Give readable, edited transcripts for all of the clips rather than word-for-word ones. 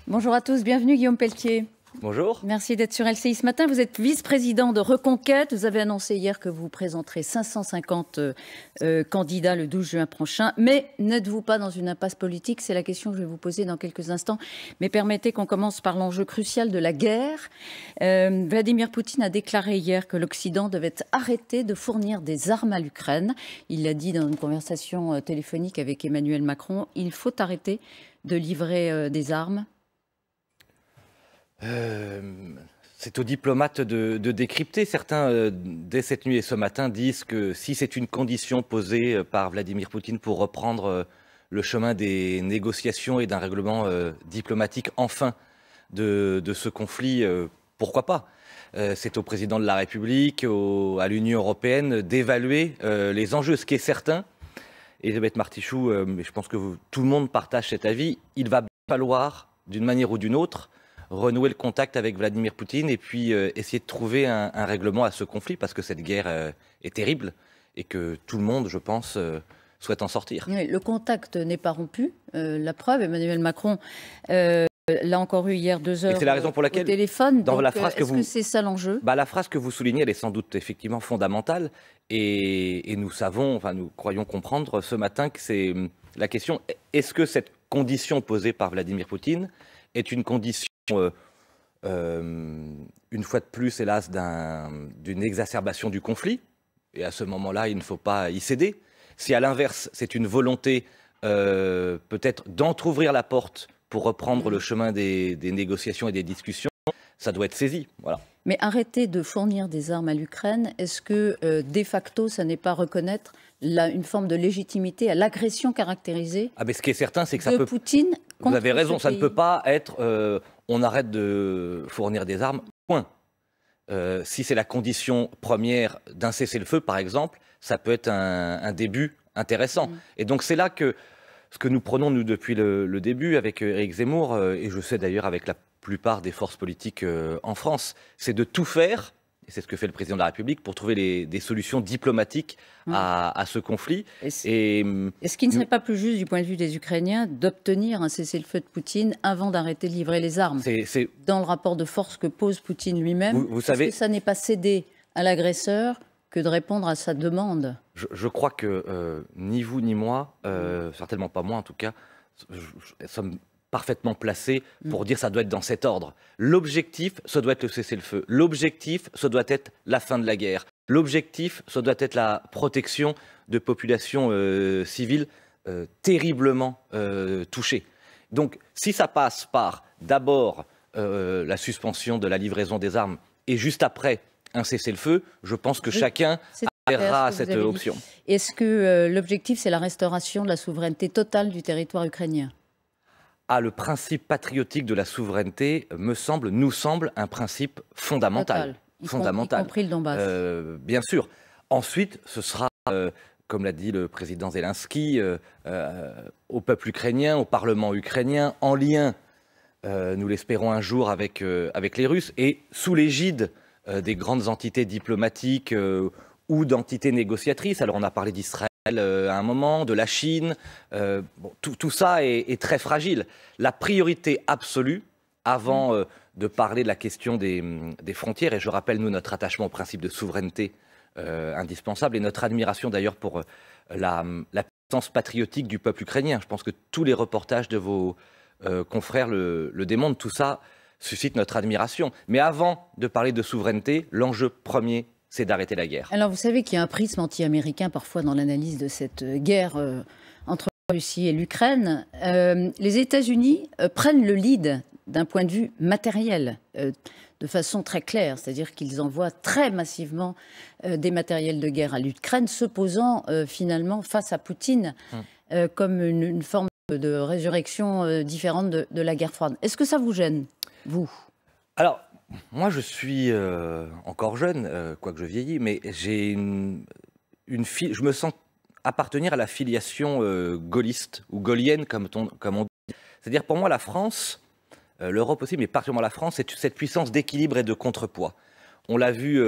Bonjour à tous, bienvenue Guillaume Pelletier. Bonjour. Merci d'être sur LCI ce matin. Vous êtes vice-président de Reconquête. Vous avez annoncé hier que vous présenterez 550 candidats le 12 juin prochain. Mais n'êtes-vous pas dans une impasse politique? C'est la question que je vais vous poser dans quelques instants. Mais permettez qu'on commence par l'enjeu crucial de la guerre. Vladimir Poutine a déclaré hier que l'Occident devait arrêter de fournir des armes à l'Ukraine. Il l'a dit dans une conversation téléphonique avec Emmanuel Macron. Il faut arrêter de livrer des armes. C'est aux diplomates de décrypter. Certains, dès cette nuit et ce matin, disent que si c'est une condition posée par Vladimir Poutine pour reprendre le chemin des négociations et d'un règlement diplomatique enfin de ce conflit, pourquoi pas? C'est au président de la République, à l'Union européenne d'évaluer les enjeux. Ce qui est certain, Elisabeth Martichoux, mais je pense que tout le monde partage cet avis, il va falloir, d'une manière ou d'une autre, renouer le contact avec Vladimir Poutine et puis essayer de trouver un règlement à ce conflit, parce que cette guerre est terrible et que tout le monde, je pense, souhaite en sortir. Oui, le contact n'est pas rompu. La preuve, Emmanuel Macron l'a encore eu hier 2 heures c'est la raison pour laquelle, au téléphone. Dans la phrase est-ce que c'est ça l'enjeu? La phrase que vous soulignez, elle est sans doute effectivement fondamentale. Et nous savons, enfin nous croyons comprendre ce matin que c'est la question, est-ce que cette condition posée par Vladimir Poutine est une condition une fois de plus, hélas, d'une exacerbation du conflit, et à ce moment-là, il ne faut pas y céder. Si à l'inverse, c'est une volonté peut-être d'entrouvrir la porte pour reprendre le chemin des négociations et des discussions, ça doit être saisi. Voilà. Mais arrêter de fournir des armes à l'Ukraine, est-ce que de facto, ça n'est pas reconnaître une forme de légitimité à l'agression caractérisée mais ce qui est certain, c'est que ça de peut... Poutine contre Vous avez raison, ce ça ne pays. peut pas être on arrête de fournir des armes, point. Si c'est la condition première d'un cessez-le-feu, par exemple, ça peut être un début intéressant. Et donc c'est là que ce que nous prenons, nous, depuis le début, avec Éric Zemmour, et je sais d'ailleurs avec la plupart des forces politiques en France, c'est de tout faire, et c'est ce que fait le président de la République, pour trouver des solutions diplomatiques à ce conflit. Est-ce qu'il ne serait pas plus juste, du point de vue des Ukrainiens, d'obtenir un cessez-le-feu de Poutine avant d'arrêter de livrer les armes? Dans le rapport de force que pose Poutine lui-même, vous savez, est-ce que ça n'est pas céder à l'agresseur que de répondre à sa demande? Je crois que ni vous ni moi, certainement pas moi en tout cas, sommes parfaitement placés pour dire ça doit être dans cet ordre. L'objectif, ça doit être le cessez-le-feu. L'objectif, ça doit être la fin de la guerre. L'objectif, ça doit être la protection de populations civiles terriblement touchées. Donc, si ça passe par d'abord la suspension de la livraison des armes et juste après un cessez-le-feu, je pense que chacun adhérera à cette option. Est-ce que l'objectif, c'est la restauration de la souveraineté totale du territoire ukrainien? Le principe patriotique de la souveraineté nous semble un principe fondamental. Y compris le Donbass. Bien sûr. Ensuite, ce sera, comme l'a dit le président Zelensky, au peuple ukrainien, au Parlement ukrainien, en lien, nous l'espérons un jour, avec les Russes, et sous l'égide des grandes entités diplomatiques ou d'entités négociatrices. Alors on a parlé d'Israël à un moment, de la Chine, tout ça est très fragile. La priorité absolue, avant de parler de la question des frontières, et je rappelle, nous, notre attachement au principe de souveraineté indispensable, et notre admiration d'ailleurs pour la puissance patriotique du peuple ukrainien. Je pense que tous les reportages de vos confrères le démontrent, tout ça suscite notre admiration. Mais avant de parler de souveraineté, l'enjeu premier, c'est d'arrêter la guerre. Alors vous savez qu'il y a un prisme anti-américain parfois dans l'analyse de cette guerre entre la Russie et l'Ukraine. Les États-Unis prennent le lead d'un point de vue matériel, de façon très claire, c'est-à-dire qu'ils envoient très massivement des matériels de guerre à l'Ukraine, se posant finalement face à Poutine comme une forme de résurrection différente de la guerre froide. Est-ce que ça vous gêne, vous? Alors, moi, je suis encore jeune, quoique je vieillis, mais j'ai je me sens appartenir à la filiation gaulliste ou gaullienne, comme on dit. C'est-à-dire, pour moi, la France, l'Europe aussi, mais particulièrement la France, c'est cette puissance d'équilibre et de contrepoids. On l'a vu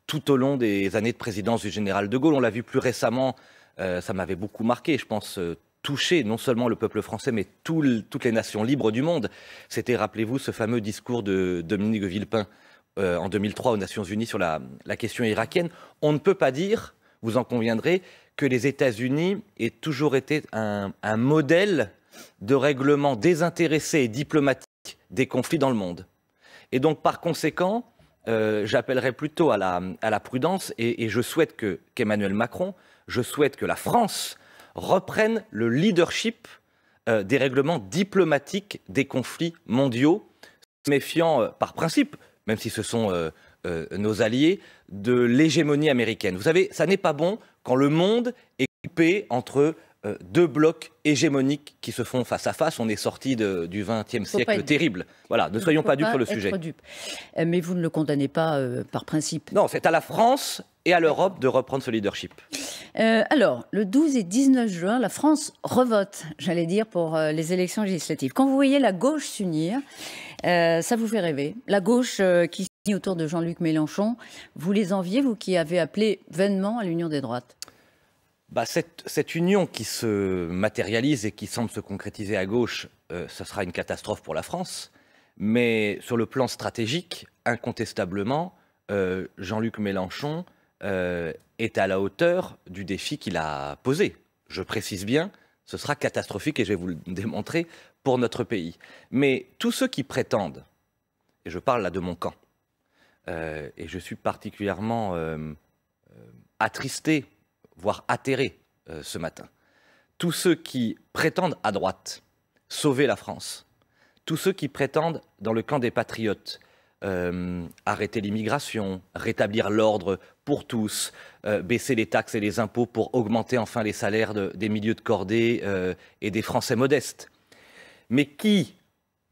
tout au long des années de présidence du général de Gaulle, on l'a vu plus récemment, ça m'avait beaucoup marqué, je pense, touché non seulement le peuple français, mais toutes les nations libres du monde. C'était, rappelez-vous, ce fameux discours de Dominique de Villepin en 2003 aux Nations Unies sur la question irakienne. On ne peut pas dire, vous en conviendrez, que les États-Unis aient toujours été un modèle de règlement désintéressé et diplomatique des conflits dans le monde. Et donc, par conséquent, j'appellerais plutôt à la prudence et je souhaite qu'Emmanuel Macron, je souhaite que la France reprenne le leadership des règlements diplomatiques des conflits mondiaux, méfiant par principe, même si ce sont nos alliés, de l'hégémonie américaine. Vous savez, ça n'est pas bon quand le monde est coupé entre deux blocs hégémoniques qui se font face à face. On est sorti du XXe siècle terrible. Voilà, ne soyons pas dupes sur le sujet. Mais vous ne le condamnez pas par principe. Non, c'est à la France et à l'Europe de reprendre ce leadership. Alors, le 12 et 19 juin, la France revote, j'allais dire, pour les élections législatives. Quand vous voyez la gauche s'unir, ça vous fait rêver. La gauche qui s'unit autour de Jean-Luc Mélenchon, vous les enviez, vous qui avez appelé vainement à l'union des droites? Cette union qui se matérialise et qui semble se concrétiser à gauche, ça sera une catastrophe pour la France. Mais sur le plan stratégique, incontestablement, Jean-Luc Mélenchon est à la hauteur du défi qu'il a posé. Je précise bien, ce sera catastrophique et je vais vous le démontrer pour notre pays. Mais tous ceux qui prétendent, et je parle là de mon camp, et je suis particulièrement attristé, voire atterré ce matin. Tous ceux qui prétendent à droite sauver la France, tous ceux qui prétendent dans le camp des patriotes arrêter l'immigration, rétablir l'ordre pour tous, baisser les taxes et les impôts pour augmenter enfin les salaires des milieux de cordée et des Français modestes, mais qui,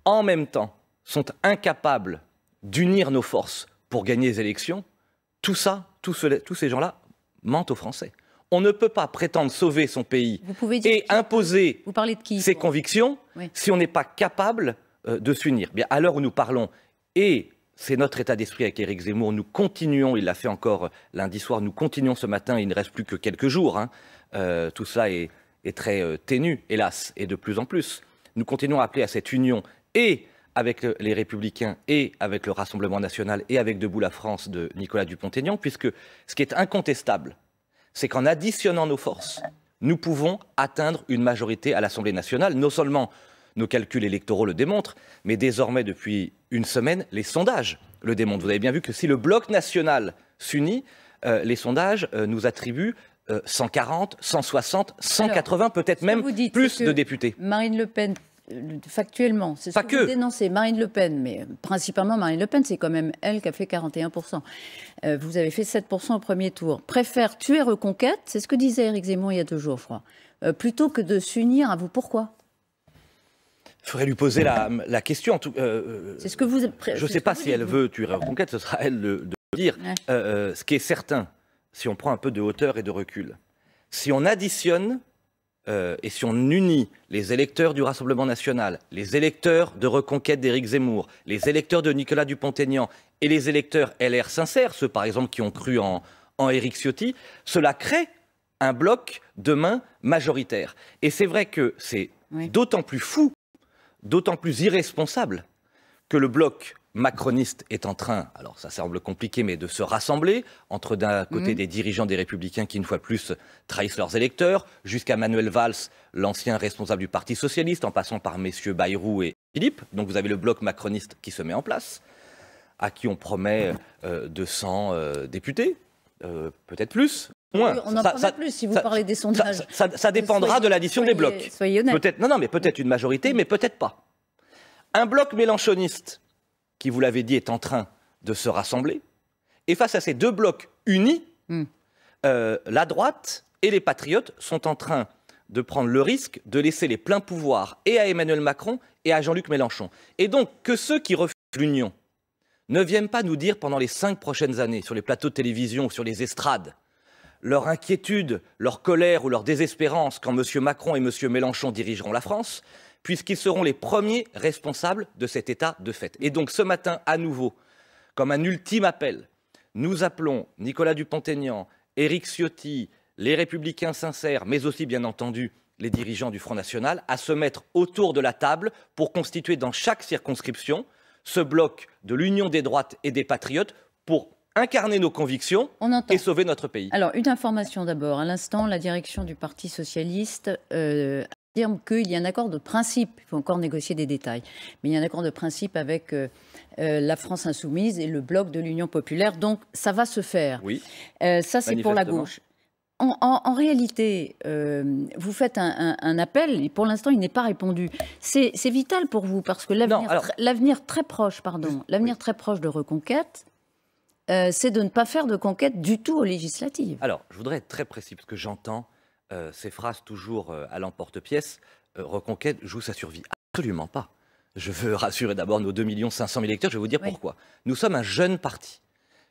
en même temps, sont incapables d'unir nos forces pour gagner les élections, tous ces gens-là mentent aux Français. On ne peut pas prétendre sauver son pays et imposer ses convictions si on n'est pas capable de s'unir. Bien, à l'heure où nous parlons, et c'est notre état d'esprit avec Éric Zemmour, nous continuons, il l'a fait encore lundi soir, nous continuons ce matin, il ne reste plus que quelques jours, tout cela est très ténu, hélas, et de plus en plus. Nous continuons à appeler à cette union, et avec les Républicains, et avec le Rassemblement national, et avec Debout la France de Nicolas Dupont-Aignan, puisque ce qui est incontestable, c'est qu'en additionnant nos forces, nous pouvons atteindre une majorité à l'Assemblée nationale. Non seulement nos calculs électoraux le démontrent, mais désormais, depuis une semaine, les sondages le démontrent. Vous avez bien vu que si le bloc national s'unit, les sondages nous attribuent 140, 160, 180, peut-être même plus de députés. Marine Le Pen, factuellement, c'est ce que vous dénoncez, Marine Le Pen, mais principalement Marine Le Pen, c'est quand même elle qui a fait 41%. Vous avez fait 7% au premier tour. Préfère tuer Reconquête, c'est ce que disait Éric Zemmour il y a 2 jours, je crois, plutôt que de s'unir à vous. Pourquoi ? Il faudrait lui poser la question. C'est ce que vous. Je ne sais pas si elle veut tuer Reconquête, ce sera elle de le dire. Ouais. Ce qui est certain, si on prend un peu de hauteur et de recul, si on additionne et si on unit les électeurs du Rassemblement national, les électeurs de Reconquête d'Éric Zemmour, les électeurs de Nicolas Dupont-Aignan et les électeurs LR sincères, ceux par exemple qui ont cru en Éric Ciotti, cela crée un bloc demain majoritaire. Et c'est vrai que c'est d'autant plus fou, d'autant plus irresponsable que le bloc macroniste est en train, alors ça semble compliqué, mais de se rassembler entre d'un côté des dirigeants des Républicains qui, une fois de plus, trahissent leurs électeurs, jusqu'à Manuel Valls, l'ancien responsable du Parti socialiste, en passant par messieurs Bayrou et Philippe. Donc vous avez le bloc macroniste qui se met en place, à qui on promet 200 députés, peut-être plus. Moins. On en promet plus si vous parlez des sondages. Ça dépendra de l'addition des blocs. Soyez honnête. Non, mais peut-être une majorité, mais peut-être pas. Un bloc mélenchoniste, qui, vous l'avez dit, est en train de se rassembler, et face à ces 2 blocs unis, la droite et les patriotes sont en train de prendre le risque de laisser les pleins pouvoirs et à Emmanuel Macron et à Jean-Luc Mélenchon. Et donc, que ceux qui refusent l'union ne viennent pas nous dire pendant les 5 prochaines années, sur les plateaux de télévision, sur les estrades, leur inquiétude, leur colère ou leur désespérance quand M. Macron et M. Mélenchon dirigeront la France, puisqu'ils seront les premiers responsables de cet état de fait. Et donc ce matin, à nouveau, comme un ultime appel, nous appelons Nicolas Dupont-Aignan, Éric Ciotti, les Républicains sincères, mais aussi bien entendu les dirigeants du Front National à se mettre autour de la table pour constituer dans chaque circonscription ce bloc de l'union des droites et des patriotes pour incarner nos convictions et sauver notre pays. Alors, une information d'abord. À l'instant, la direction du Parti socialiste affirme qu'il y a un accord de principe. Il faut encore négocier des détails. Mais il y a un accord de principe avec la France insoumise et le bloc de l'Union populaire. Donc, ça va se faire. Oui. Ça, c'est pour la gauche. En réalité, vous faites un appel et pour l'instant, il n'est pas répondu. C'est vital pour vous parce que l'avenir très proche, l'avenir très proche de Reconquête, c'est de ne pas faire de conquête du tout aux législatives. Alors, je voudrais être très précis parce que j'entends ces phrases toujours à l'emporte-pièce. Reconquête joue sa survie. Absolument pas. Je veux rassurer d'abord nos 2 500 000 électeurs. Je vais vous dire pourquoi. Nous sommes un jeune parti,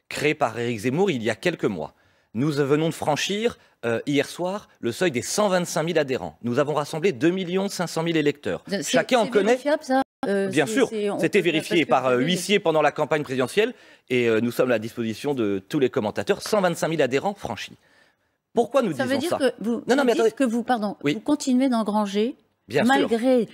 créé par Éric Zemmour il y a quelques mois. Nous venons de franchir, hier soir, le seuil des 125 000 adhérents. Nous avons rassemblé 2 500 000 électeurs. Chacun en connaît. Ça bien sûr, c'était vérifié par huissier pendant la campagne présidentielle et nous sommes à la disposition de tous les commentateurs. 125 000 adhérents franchis. Pourquoi nous disons ça? Ça veut dire que vous, vous continuez d'engranger, malgré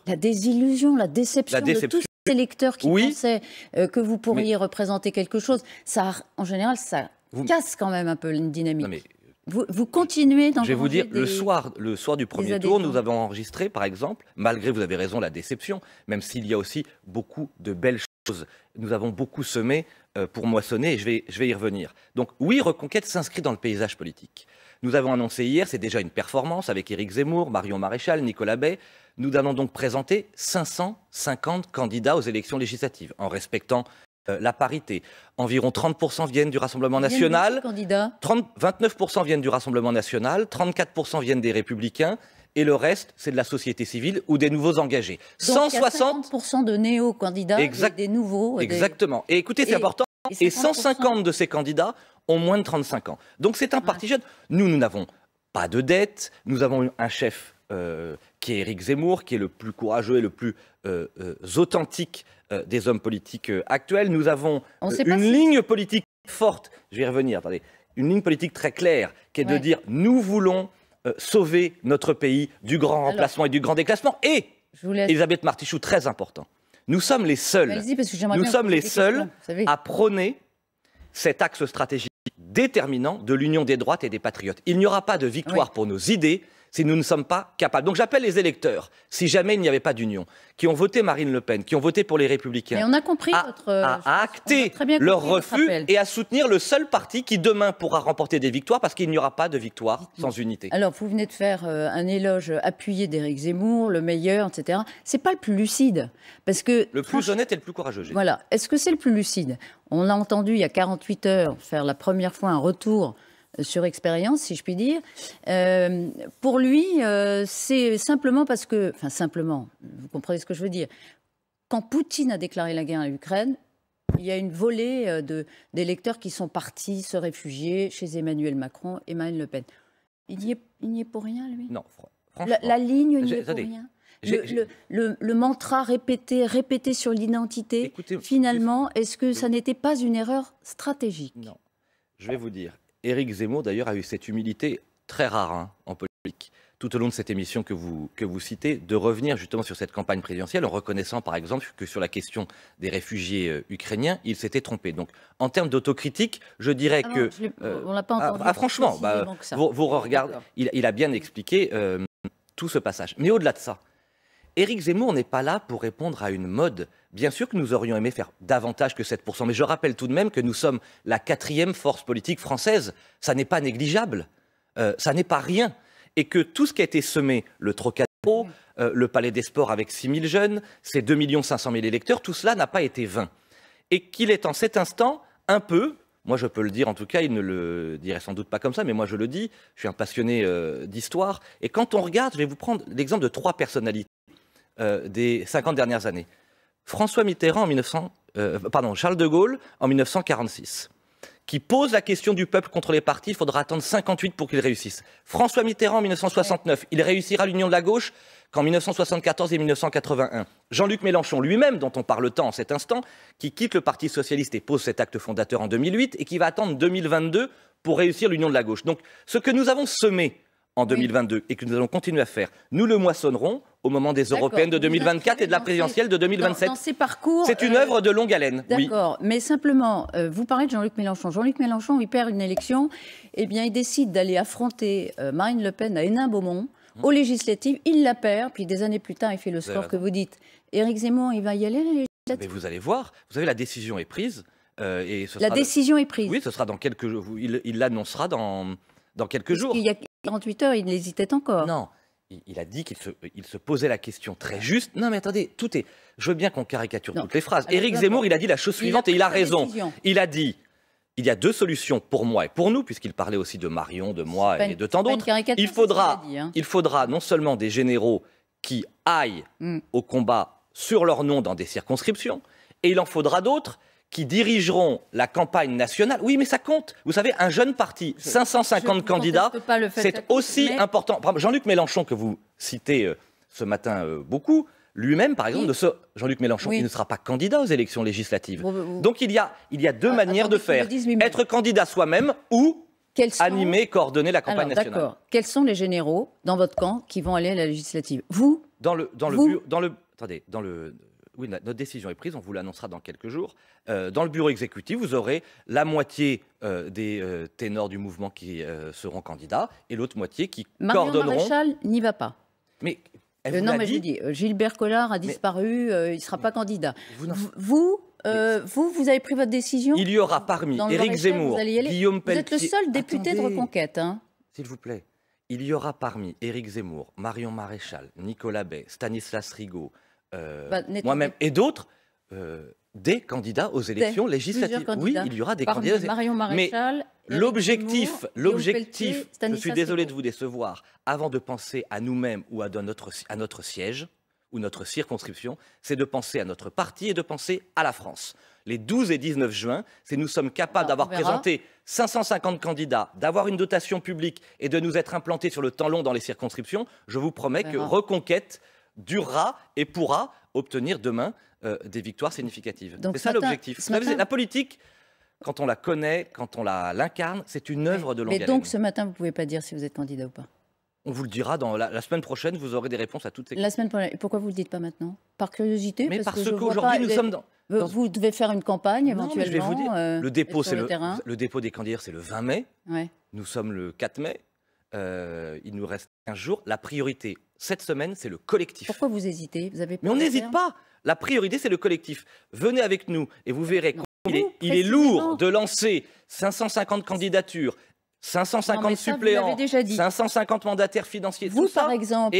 la désillusion, la déception de tous ces électeurs qui pensaient que vous pourriez représenter quelque chose. Ça, en général, ça casse quand même un peu une dynamique. Vous continuez dans. Je vais vous dire, le soir du premier tour, nous avons enregistré, par exemple, malgré, vous avez raison, la déception, même s'il y a aussi beaucoup de belles choses. Nous avons beaucoup semé pour moissonner et je vais y revenir. Donc oui, Reconquête s'inscrit dans le paysage politique. Nous avons annoncé hier, c'est déjà une performance avec Éric Zemmour, Marion Maréchal, Nicolas Bay. Nous allons donc présenter 550 candidats aux élections législatives en respectant la parité. Environ 30% viennent du Rassemblement national, 29% viennent du Rassemblement national, 34% viennent des Républicains, et le reste, c'est de la société civile ou des nouveaux engagés. Donc 50% de néo-candidats, des nouveaux. Exactement. Et écoutez, c'est important, et 150 de ces candidats ont moins de 35 ans. Donc c'est un parti jeune. Nous n'avons pas de dette, nous avons un chef qui est Éric Zemmour, qui est le plus courageux et le plus authentique des hommes politiques actuels. Nous avons une ligne politique forte, je vais y revenir, attendez, une ligne politique très claire, qui est de dire nous voulons sauver notre pays du grand remplacement et du grand déclassement. Et, Elisabeth Martichoux, très important, nous sommes les seuls, à prôner cet axe stratégique déterminant de l'union des droites et des patriotes. Il n'y aura pas de victoire pour nos idées si nous ne sommes pas capables. Donc j'appelle les électeurs, si jamais il n'y avait pas d'union, qui ont voté Marine Le Pen, qui ont voté pour les Républicains, mais on a compris à acter leur refus et à soutenir le seul parti qui demain pourra remporter des victoires, parce qu'il n'y aura pas de victoire sans unité. Alors vous venez de faire un éloge appuyé d'Éric Zemmour, le meilleur, etc. C'est pas le plus lucide, parce que le plus honnête et le plus courageux. Voilà. Est-ce que c'est le plus lucide? On l'a entendu il y a 48 heures faire la première fois un retour sur expérience, si je puis dire. Pour lui, c'est simplement parce que... Enfin, simplement, vous comprenez ce que je veux dire. Quand Poutine a déclaré la guerre à l'Ukraine, il y a une volée d'électeurs qui sont partis se réfugier chez Emmanuel Macron et Marine Le Pen. Il n'y est pour rien, lui? Non, franchement. La ligne n'y est pour rien? Le mantra répété sur l'identité, finalement, est-ce que ça n'était pas une erreur stratégique? Non. Je vais vous dire. Éric Zemmour, d'ailleurs, a eu cette humilité très rare en politique, tout au long de cette émission que vous citez, de revenir justement sur cette campagne présidentielle en reconnaissant, par exemple, que sur la question des réfugiés ukrainiens, il s'était trompé. Donc, en termes d'autocritique, je dirais que... on l'a pas entendu. Franchement, vous regardez, il a bien expliqué tout ce passage. Mais au-delà de ça, Éric Zemmour n'est pas là pour répondre à une mode. Bien sûr que nous aurions aimé faire davantage que 7%, mais je rappelle tout de même que nous sommes la 4e force politique française. Ça n'est pas négligeable, ça n'est pas rien. Et que tout ce qui a été semé, le Trocadéro, le Palais des Sports avec 6 000 jeunes, ces 2 500 000 électeurs, tout cela n'a pas été vain. Et qu'il est en cet instant un peu... Moi, je peux le dire, en tout cas, il ne le dirait sans doute pas comme ça, mais moi, je le dis, je suis un passionné d'histoire. Et quand on regarde, je vais vous prendre l'exemple de 3 personnalités des 50 dernières années. François Mitterrand Charles de Gaulle en 1946, qui pose la question du peuple contre les partis, il faudra attendre 58 pour qu'il réussisse. François Mitterrand en 1969, il réussira l'union de la gauche qu'en 1974 et 1981. Jean-Luc Mélenchon lui-même, dont on parle tant en cet instant, qui quitte le Parti socialiste et pose cet acte fondateur en 2008 et qui va attendre 2022 pour réussir l'union de la gauche. Donc ce que nous avons semé en 2022 et que nous allons continuer à faire, nous le moissonnerons au moment des européennes de 2024 et de la présidentielle de 2027. Dans ces parcours, c'est une œuvre de longue haleine. D'accord, oui. Mais simplement, vous parlez de Jean-Luc Mélenchon. Jean-Luc Mélenchon, il perd une élection, eh bien, il décide d'aller affronter Marine Le Pen à Hénin-Beaumont, aux législatives. Il la perd, puis des années plus tard, il fait le score que vous dites. Éric Zemmour, il va y aller à la législative? Mais vous allez voir, vous savez, la décision est prise. Décision est prise. Oui, ce sera dans quelques jours. Il l'annoncera dans quelques jours. Il y a 48 heures, il hésitait encore. Non, il a dit qu'il se posait la question très juste. Non, mais attendez, tout est. Je veux bien qu'on caricature toutes les phrases. Éric Zemmour, il a dit la chose suivante et il a raison. Il a dit. Il y a deux solutions pour moi et pour nous, puisqu'il parlait aussi de Marion, de moi et de tant d'autres. Il faudra non seulement des généraux qui aillent au combat sur leur nom dans des circonscriptions, et il en faudra d'autres qui dirigeront la campagne nationale. Oui, mais ça compte. Vous savez, un jeune parti, 550 candidats, c'est aussi important. Par exemple, Jean-Luc Mélenchon, que vous citez ce matin beaucoup, lui-même, par exemple, Jean-Luc Mélenchon, il ne sera pas candidat aux élections législatives. Donc il y a deux manières de faire. Être candidat soi-même ou animer, coordonner la campagne nationale. D'accord. Quels sont les généraux dans votre camp qui vont aller à la législative? Vous? Oui, notre décision est prise, on vous l'annoncera dans quelques jours. Dans le bureau exécutif, vous aurez la moitié des ténors du mouvement qui seront candidats et l'autre moitié qui coordonneront. Marion Maréchal n'y va pas. Mais non, mais je dis, Gilbert Collard a disparu, il ne sera pas candidat. Vous avez pris votre décision? Il y aura parmi Éric Zemmour, Guillaume Pelletier... Vous êtes le seul député de Reconquête. Hein. S'il vous plaît. Il y aura parmi Éric Zemmour, Marion Maréchal, Nicolas Bay, Stanislas Rigaud, moi-même et d'autres, des candidats aux élections législatives. Oui, il y aura des candidats. Marion Maréchal, mais l'objectif, je suis désolé de vous décevoir, avant de penser à nous-mêmes ou à notre siège ou notre circonscription, c'est de penser à notre parti et de penser à la France. Les 12 et 19 juin, c'est nous sommes capables d'avoir présenté 550 candidats, d'avoir une dotation publique et de nous être implantés sur le temps long dans les circonscriptions. Je vous promets que Reconquête durera et pourra obtenir demain des victoires significatives. C'est ça l'objectif. La politique, quand on la connaît, quand on l'incarne, c'est une œuvre de longue haleine. Mais donc ce matin, vous ne pouvez pas dire si vous êtes candidat ou pas? On vous le dira dans la semaine prochaine, vous aurez des réponses à toutes ces questions. La semaine prochaine. Et pourquoi vous ne le dites pas maintenant? Par curiosité? Mais parce qu'aujourd'hui, nous sommes dans... Vous devez faire une campagne éventuellement. Je vais vous dire, le dépôt des candidatures, c'est le 20 mai. Ouais. Nous sommes le 4 mai. Il nous reste 15 jours. La priorité, cette semaine, c'est le collectif. Pourquoi vous hésitez? Mais on n'hésite pas. La priorité, c'est le collectif. Venez avec nous et vous verrez qu'il est lourd de lancer 550 candidatures, 550 suppléants, 550 mandataires financiers. Vous, par exemple.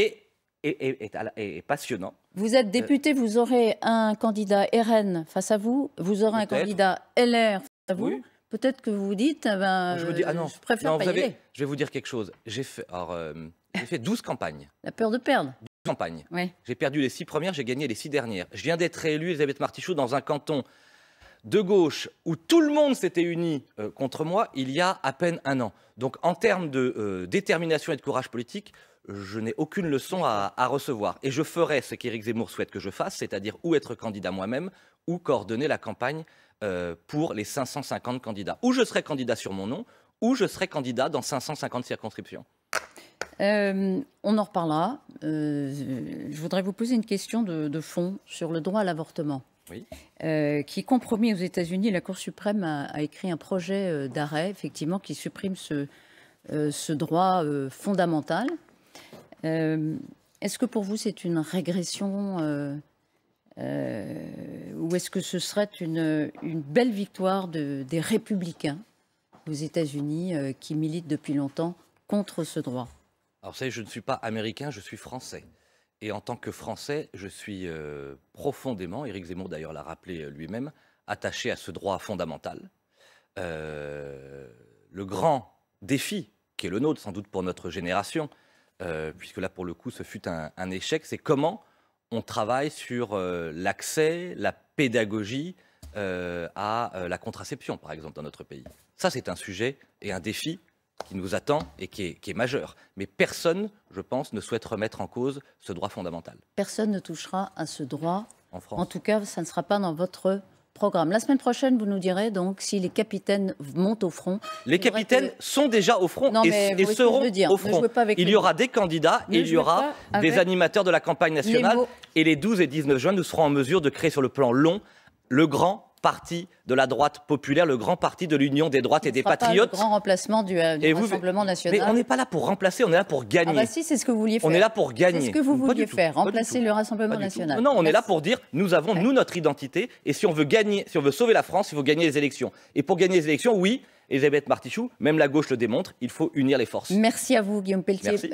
Et passionnant. Vous êtes député, vous aurez un candidat RN face à vous, vous aurez un candidat LR face à vous. Oui. Peut-être que vous vous dites, je préfère pas y aller. Je vais vous dire quelque chose. J'ai fait 12 campagnes. La peur de perdre. 12 campagnes. Ouais. J'ai perdu les 6 premières, j'ai gagné les 6 dernières. Je viens d'être réélu, Elisabeth Martichoux, dans un canton de gauche où tout le monde s'était uni contre moi il y a à peine un an. Donc en termes de détermination et de courage politique, je n'ai aucune leçon à recevoir. Et je ferai ce qu'Éric Zemmour souhaite que je fasse, c'est-à-dire ou être candidat moi-même, ou coordonner la campagne pour les 550 candidats. Ou je serai candidat sur mon nom, ou je serai candidat dans 550 circonscriptions. On en reparlera. Je voudrais vous poser une question de fond sur le droit à l'avortement. Oui. Qui compromis aux États-Unis, la Cour suprême a écrit un projet d'arrêt, effectivement, qui supprime ce droit fondamental. Est-ce que pour vous c'est une régression ou est-ce que ce serait une belle victoire des républicains aux États-Unis qui militent depuis longtemps contre ce droit? Alors vous savez, je ne suis pas américain, je suis français. Et en tant que Français, je suis profondément, Éric Zemmour d'ailleurs l'a rappelé lui-même, attaché à ce droit fondamental. Le grand défi, qui est le nôtre sans doute pour notre génération, puisque là pour le coup ce fut un échec, c'est comment on travaille sur l'accès, la pédagogie à la contraception par exemple dans notre pays. Ça c'est un sujet et un défi qui nous attend et qui est majeur. Mais personne, je pense, ne souhaite remettre en cause ce droit fondamental. Personne ne touchera à ce droit en France. En tout cas, ça ne sera pas dans votre programme. La semaine prochaine, vous nous direz donc si les capitaines montent au front. Les capitaines sont déjà au front et seront au front. Il y aura des candidats et il y aura des animateurs de la campagne nationale. Et les 12 et 19 juin, nous serons en mesure de créer sur le plan long le grand parti de la droite populaire, le grand parti de l'union des droites et des patriotes. Le grand remplacement du Rassemblement national. Mais on n'est pas là pour remplacer, on est là pour gagner. Ah bah si, c'est ce que vous vouliez faire. On est là pour gagner. C'est ce que vous vouliez faire, remplacer le Rassemblement national. Non, on est là pour dire, nous avons, nous, notre identité, et si on veut gagner, si on veut sauver la France, il faut gagner les élections. Et pour gagner les élections, oui, Elisabeth Martichoux, même la gauche le démontre, il faut unir les forces. Merci à vous, Guillaume Pelletier. Merci.